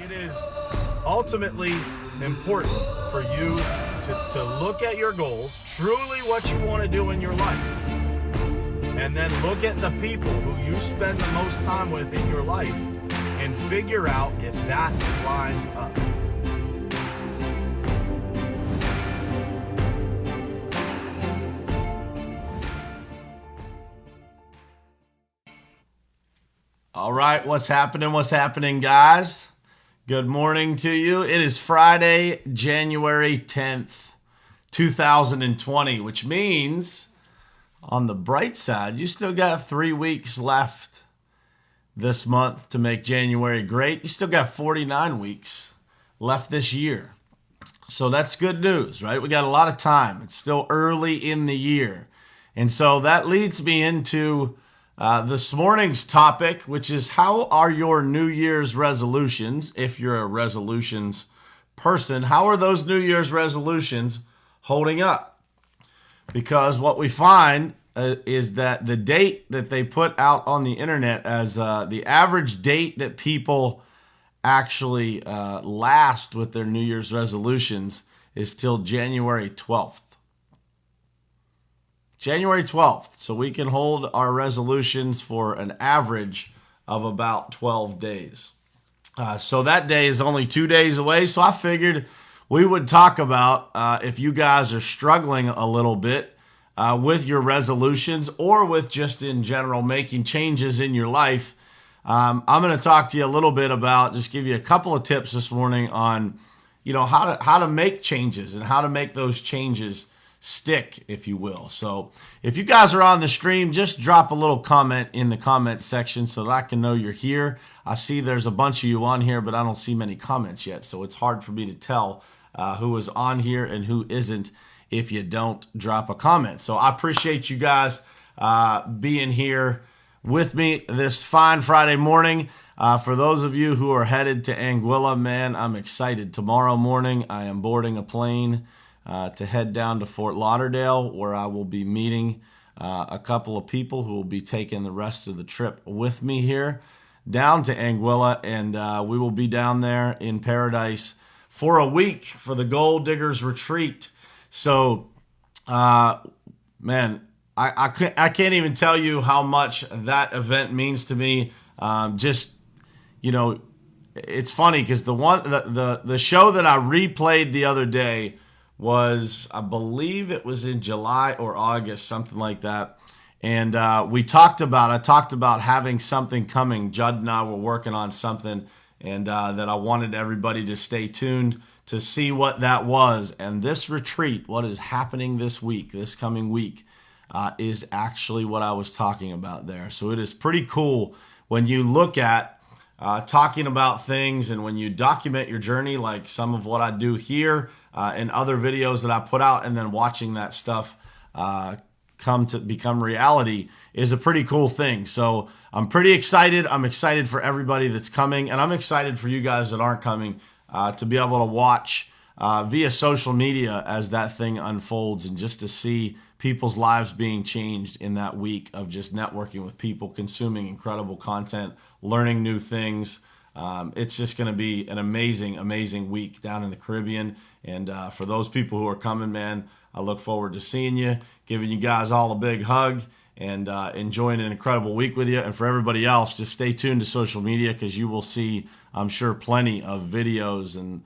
It is ultimately important for you to look at your goals, truly what you want to do in your life, and then look at the people who you spend the most time with in your life and figure out if that lines up. All right, what's happening, guys? Good morning to you. It is Friday, January 10th, 2020, which means on the bright side, you still got 3 weeks left this month to make January great. You still got 49 weeks left this year. So that's good news, right? We got a lot of time. It's still early in the year. And so that leads me into this morning's topic, which is how are your New Year's resolutions? If you're a resolutions person, how are those New Year's resolutions holding up? Because what we find is that the date that they put out on the internet as the average date that people actually last with their New Year's resolutions is till January 12th. January 12th, so we can hold our resolutions for an average of about 12 days. So that day is only 2 days away, so I figured we would talk about if you guys are struggling a little bit with your resolutions or with just in general making changes in your life. I'm going to talk to you a little bit about, just give you a couple of tips this morning on, how to make changes and how to make those changes stick, if you will. So if you guys are on the stream, just drop a little comment in the comment section so that I can know you're here. I see there's a bunch of you on here, but I don't see many comments yet. So it's hard for me to tell who is on here and who isn't if you don't drop a comment. So I appreciate you guys being here with me this fine Friday morning. For those of you who are headed to Anguilla, man, I'm excited. Tomorrow morning, I am boarding a plane to head down to Fort Lauderdale, where I will be meeting a couple of people who will be taking the rest of the trip with me here down to Anguilla, and we will be down there in paradise for a week for the Gold Diggers Retreat. So, man, I can't even tell you how much that event means to me. It's funny because the show that I replayed the other day was, I believe it was in July or August, something like that. And I talked about having something coming. Judd and I were working on something, and that I wanted everybody to stay tuned to see what that was. And this retreat, what is happening this coming week, is actually what I was talking about there. So it is pretty cool when you look at talking about things and when you document your journey, like some of what I do here and other videos that I put out, and then watching that stuff come to become reality is a pretty cool thing. So I'm pretty excited. I'm excited for everybody that's coming, and I'm excited for you guys that aren't coming to be able to watch via social media as that thing unfolds, and just to see people's lives being changed in that week of just networking with people, consuming incredible content, learning new things. It's just going to be an amazing, amazing week down in the Caribbean. And for those people who are coming, man, I look forward to seeing you, giving you guys all a big hug, and enjoying an incredible week with you. And for everybody else, just stay tuned to social media, because you will see, I'm sure, plenty of videos and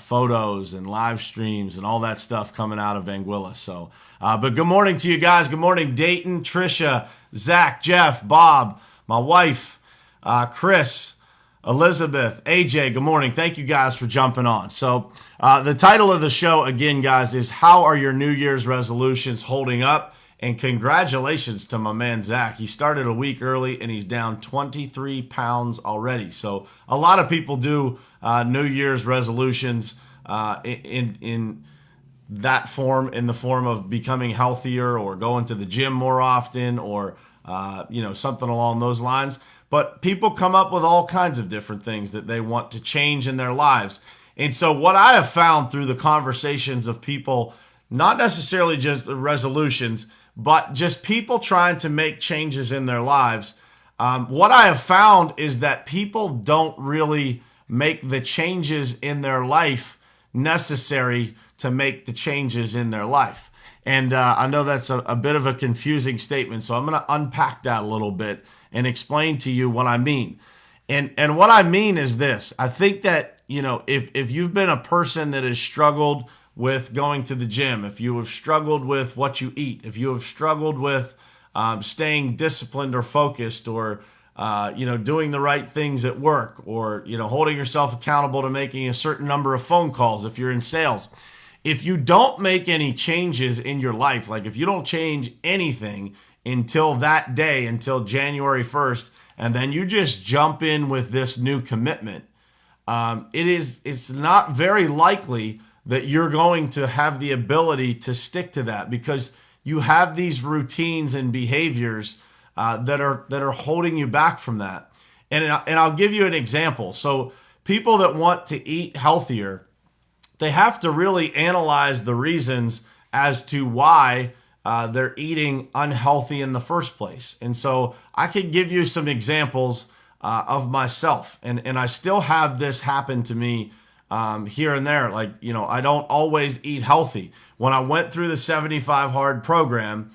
photos and live streams and all that stuff coming out of Anguilla. So, but good morning to you guys. Good morning, Dayton, Trisha, Zach, Jeff, Bob, my wife, Chris, Elizabeth, AJ, good morning. Thank you guys for jumping on. So the title of the show, again, guys, is how are your New Year's resolutions holding up? And congratulations to my man, Zach. He started a week early, and he's down 23 pounds already. So a lot of people do New Year's resolutions in that form, in the form of becoming healthier or going to the gym more often, or something along those lines. But people come up with all kinds of different things that they want to change in their lives. And so what I have found through the conversations of people, not necessarily just resolutions, but just people trying to make changes in their lives, what I have found is that people don't really make the changes in their life necessary to make the changes in their life. And I know that's a bit of a confusing statement, so I'm going to unpack that a little bit and explain to you what I mean. And what I mean is this. I think that, if you've been a person that has struggled with going to the gym, if you have struggled with what you eat, if you have struggled with staying disciplined or focused, or doing the right things at work, or holding yourself accountable to making a certain number of phone calls if you're in sales. If you don't make any changes in your life, like if you don't change anything until that day, until January 1st, and then you just jump in with this new commitment, it's not very likely that you're going to have the ability to stick to that, because you have these routines and behaviors that are holding you back from that. And I'll give you an example. So people that want to eat healthier, they have to really analyze the reasons as to why they're eating unhealthy in the first place. And so I could give you some examples of myself. And I still have this happen to me here and there. Like, I don't always eat healthy. When I went through the 75 Hard program,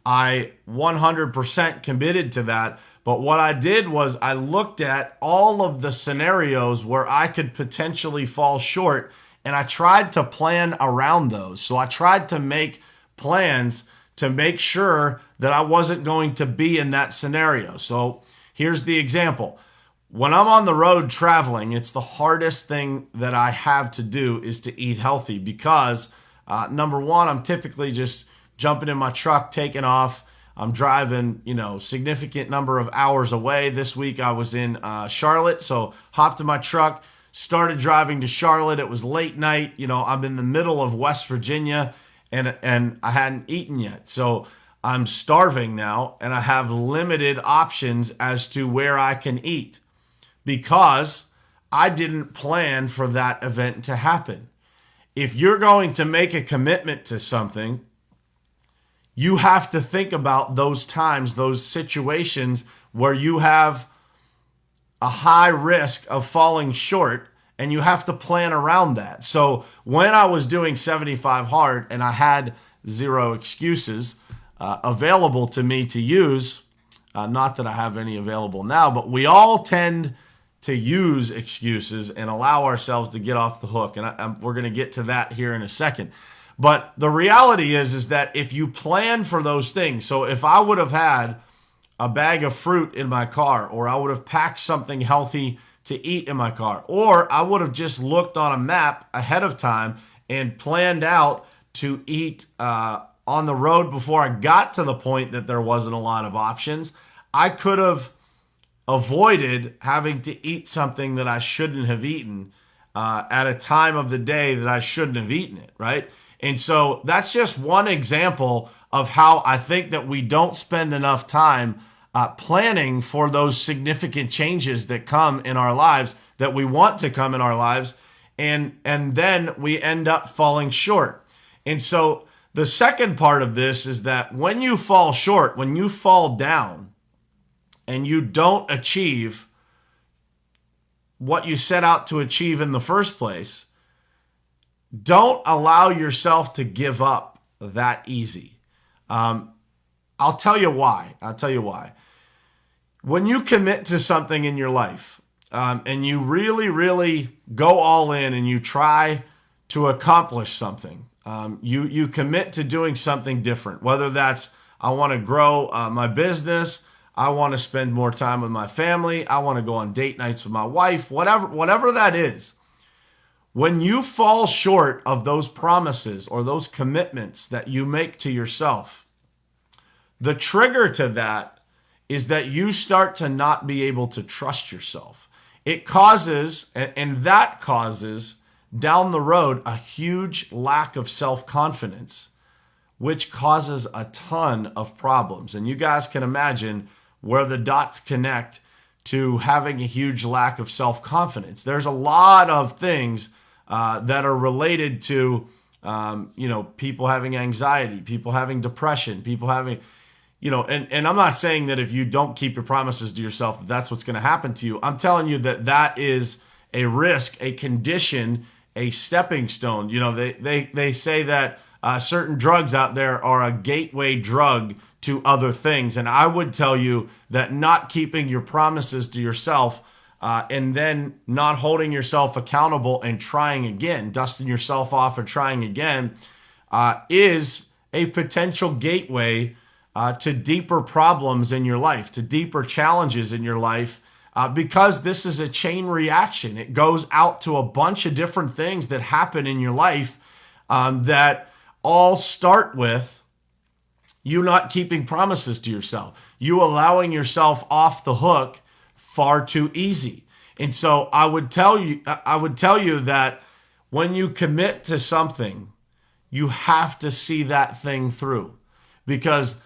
I 100% committed to that. But what I did was I looked at all of the scenarios where I could potentially fall short, and I tried to plan around those. So I tried to make plans to make sure that I wasn't going to be in that scenario. So here's the example. When I'm on the road traveling, it's the hardest thing that I have to do is to eat healthy, because number one, I'm typically just jumping in my truck, taking off. I'm driving, significant number of hours away. This week I was in Charlotte, so hopped in my truck, started driving to Charlotte. It was late night. I'm in the middle of West Virginia, and I hadn't eaten yet. So I'm starving now, and I have limited options as to where I can eat, because I didn't plan for that event to happen. If you're going to make a commitment to something, you have to think about those times, those situations where you have a high risk of falling short, and you have to plan around that. So when I was doing 75 Hard and I had zero excuses available to me to use, not that I have any available now, but we all tend to use excuses and allow ourselves to get off the hook. And we're going to get to that here in a second. But the reality is that if you plan for those things, so if I would have had a bag of fruit in my car, or I would have packed something healthy to eat in my car, or I would have just looked on a map ahead of time and planned out to eat on the road before I got to the point that there wasn't a lot of options, I could have avoided having to eat something that I shouldn't have eaten at a time of the day that I shouldn't have eaten it, right? And so that's just one example of how I think that we don't spend enough time planning for those significant changes that come in our lives, that we want to come in our lives, and then we end up falling short. And so the second part of this is that when you fall short, when you fall down and you don't achieve what you set out to achieve in the first place, don't allow yourself to give up that easy. I'll tell you why. When you commit to something in your life, and you really, really go all in and you try to accomplish something, you commit to doing something different, whether that's I want to grow my business, I want to spend more time with my family, I want to go on date nights with my wife, whatever that is. When you fall short of those promises or those commitments that you make to yourself, the trigger to that is that you start to not be able to trust yourself. It causes, and that causes down the road, a huge lack of self-confidence, which causes a ton of problems. And you guys can imagine where the dots connect to having a huge lack of self-confidence. There's a lot of things that are related to, people having anxiety, people having depression, people having, and I'm not saying that if you don't keep your promises to yourself, that's what's going to happen to you. I'm telling you that is a risk, a condition, a stepping stone. You know, they say that certain drugs out there are a gateway drug to other things. And I would tell you that not keeping your promises to yourself and then not holding yourself accountable and trying again, dusting yourself off and trying again, is a potential gateway to deeper problems in your life, to deeper challenges in your life, because this is a chain reaction. It goes out to a bunch of different things that happen in your life that all start with you not keeping promises to yourself, you allowing yourself off the hook far too easy. And so I would tell you that when you commit to something, you have to see that thing through. Because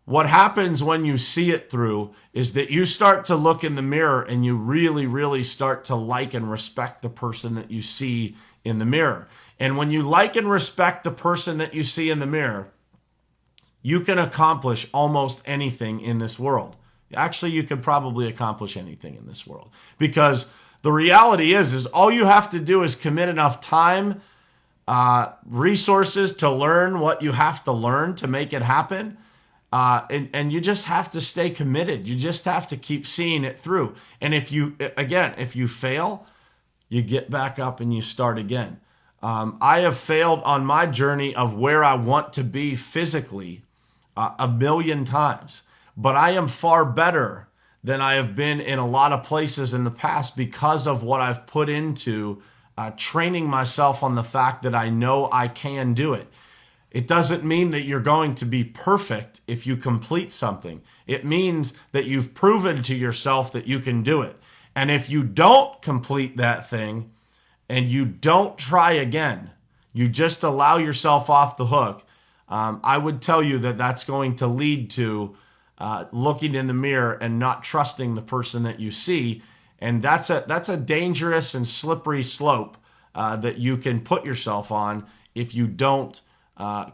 what happens when you see it through is that you start to look in the mirror and you really, really start to like and respect the person that you see in the mirror. And when you like and respect the person that you see in the mirror, you can accomplish almost anything in this world. Actually, you can probably accomplish anything in this world, because the reality is all you have to do is commit enough time, resources to learn what you have to learn to make it happen. And you just have to stay committed. You just have to keep seeing it through. And if you fail, you get back up and you start again. I have failed on my journey of where I want to be physically a million times, but I am far better than I have been in a lot of places in the past because of what I've put into training myself on the fact that I know I can do it. It doesn't mean that you're going to be perfect if you complete something. It means that you've proven to yourself that you can do it. And if you don't complete that thing and you don't try again, you just allow yourself off the hook, I would tell you that that's going to lead to looking in the mirror and not trusting the person that you see. And that's a dangerous and slippery slope that you can put yourself on if you don't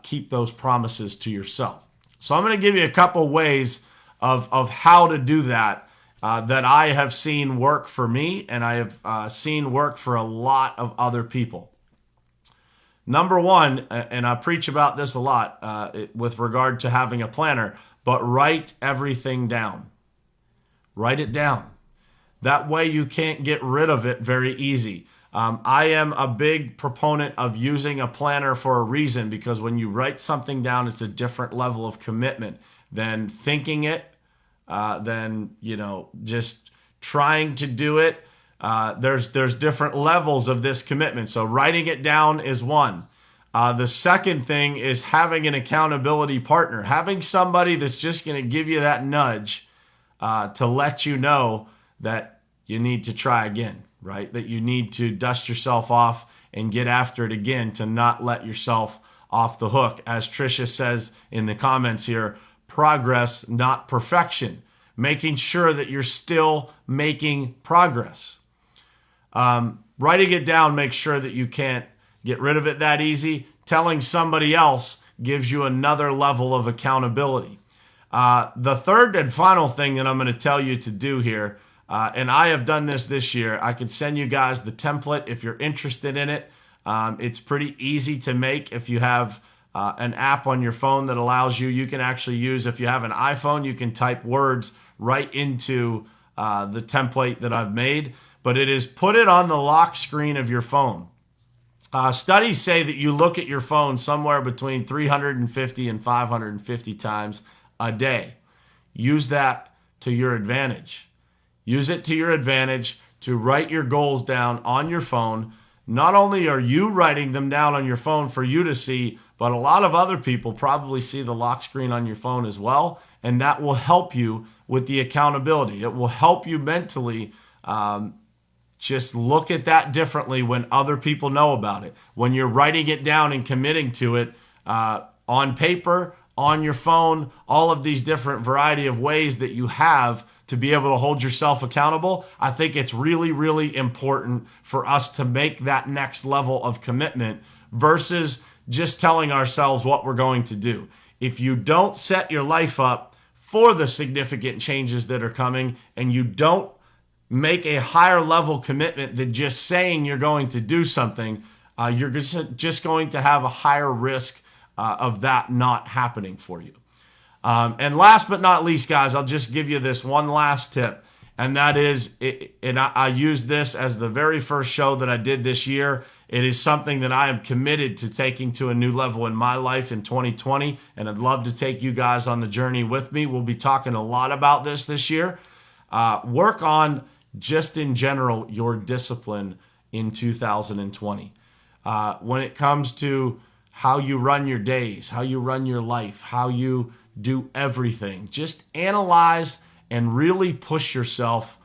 keep those promises to yourself. So I'm going to give you a couple ways of how to do that that I have seen work for me, and I have seen work for a lot of other people. Number one, and I preach about this a lot with regard to having a planner, but write everything down. Write it down. That way you can't get rid of it very easy. I am a big proponent of using a planner for a reason, because when you write something down, it's a different level of commitment than thinking it, than, just trying to do it. There's different levels of this commitment. So writing it down is one. The second thing is having an accountability partner, having somebody that's just going to give you that nudge to let you know that you need to try again, right? That you need to dust yourself off and get after it again, to not let yourself off the hook. As Tricia says in the comments here, progress, not perfection. Making sure that you're still making progress. Writing it down makes sure that you can't get rid of it that easy. Telling somebody else gives you another level of accountability. The third and final thing that I'm going to tell you to do here, and I have done this year, I could send you guys the template if you're interested in it. It's pretty easy to make if you have an app on your phone that allows you can actually use, if you have an iPhone, you can type words right into the template that I've made. But it is put it on the lock screen of your phone. Studies say that you look at your phone somewhere between 350 and 550 times a day. Use that to your advantage. Use it to your advantage to write your goals down on your phone. Not only are you writing them down on your phone for you to see, but a lot of other people probably see the lock screen on your phone as well. And that will help you with the accountability. It will help you mentally just look at that differently when other people know about it. When you're writing it down and committing to it on paper, on your phone, all of these different variety of ways that you have to be able to hold yourself accountable, I think it's really, really important for us to make that next level of commitment versus just telling ourselves what we're going to do. If you don't set your life up for the significant changes that are coming, and you don't make a higher level commitment than just saying you're going to do something, you're just going to have a higher risk of that not happening for you. And last but not least, guys, I'll just give you this one last tip. And that is, I use this as the very first show that I did this year. It is something that I am committed to taking to a new level in my life in 2020. And I'd love to take you guys on the journey with me. We'll be talking a lot about this year. Work on, just in general, your discipline in 2020. When it comes to how you run your days, how you run your life, how you do everything, just analyze and really push yourself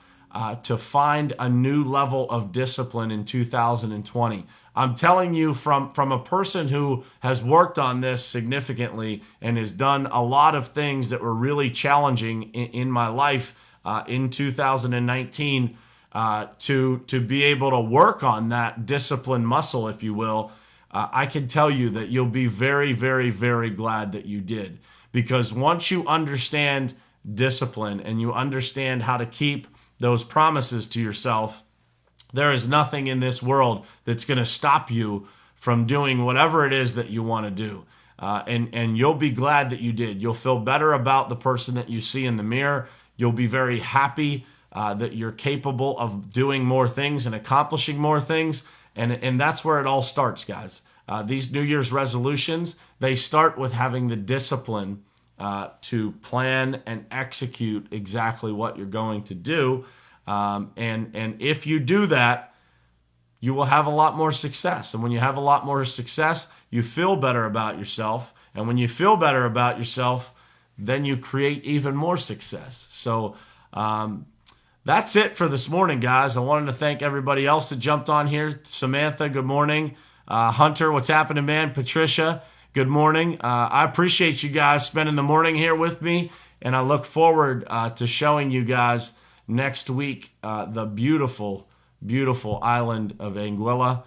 to find a new level of discipline in 2020. I'm telling you from a person who has worked on this significantly and has done a lot of things that were really challenging in my life in 2019, to be able to work on that discipline muscle, if you will. I can tell you that you'll be very, very, very glad that you did. Because once you understand discipline and you understand how to keep those promises to yourself, there is nothing in this world that's going to stop you from doing whatever it is that you want to do. And you'll be glad that you did. You'll feel better about the person that you see in the mirror. You'll be very happy that you're capable of doing more things and accomplishing more things. And that's where it all starts, guys. These New Year's resolutions, they start with having the discipline to plan and execute exactly what you're going to do. And if you do that, you will have a lot more success. And when you have a lot more success, you feel better about yourself. And when you feel better about yourself, then you create even more success. So that's it for this morning, guys. I wanted to thank everybody else that jumped on here. Samantha, good morning. Hunter, what's happening, man? Patricia, good morning. I appreciate you guys spending the morning here with me, and I look forward to showing you guys next week the beautiful, beautiful island of Anguilla.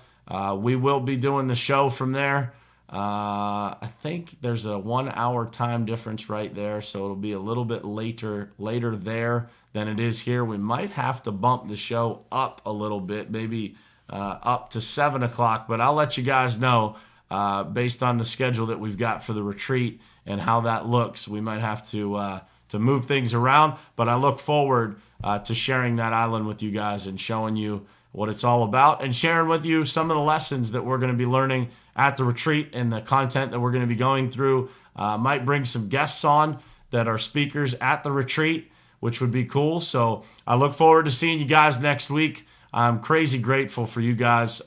We will be doing the show from there. I think there's a 1 hour time difference right there, so it'll be a little bit later there than it is here. We might have to bump the show up a little bit, maybe up to 7 o'clock, but I'll let you guys know based on the schedule that we've got for the retreat and how that looks. We might have to move things around, but I look forward to sharing that island with you guys and showing you what it's all about and sharing with you some of the lessons that we're going to be learning at the retreat and the content that we're going to be going through. Might bring some guests on that are speakers at the retreat, which would be cool. So I look forward to seeing you guys next week. I'm crazy grateful for you guys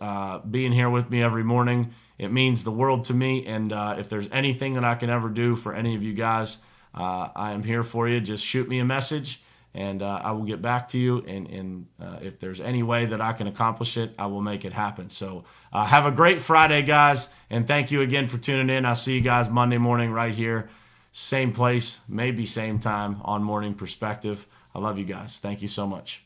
being here with me every morning. It means the world to me. And if there's anything that I can ever do for any of you guys, I am here for you. Just shoot me a message and I will get back to you. And if there's any way that I can accomplish it, I will make it happen. So have a great Friday, guys. And thank you again for tuning in. I'll see you guys Monday morning right here. Same place, maybe same time on Morning Perspective. I love you guys. Thank you so much.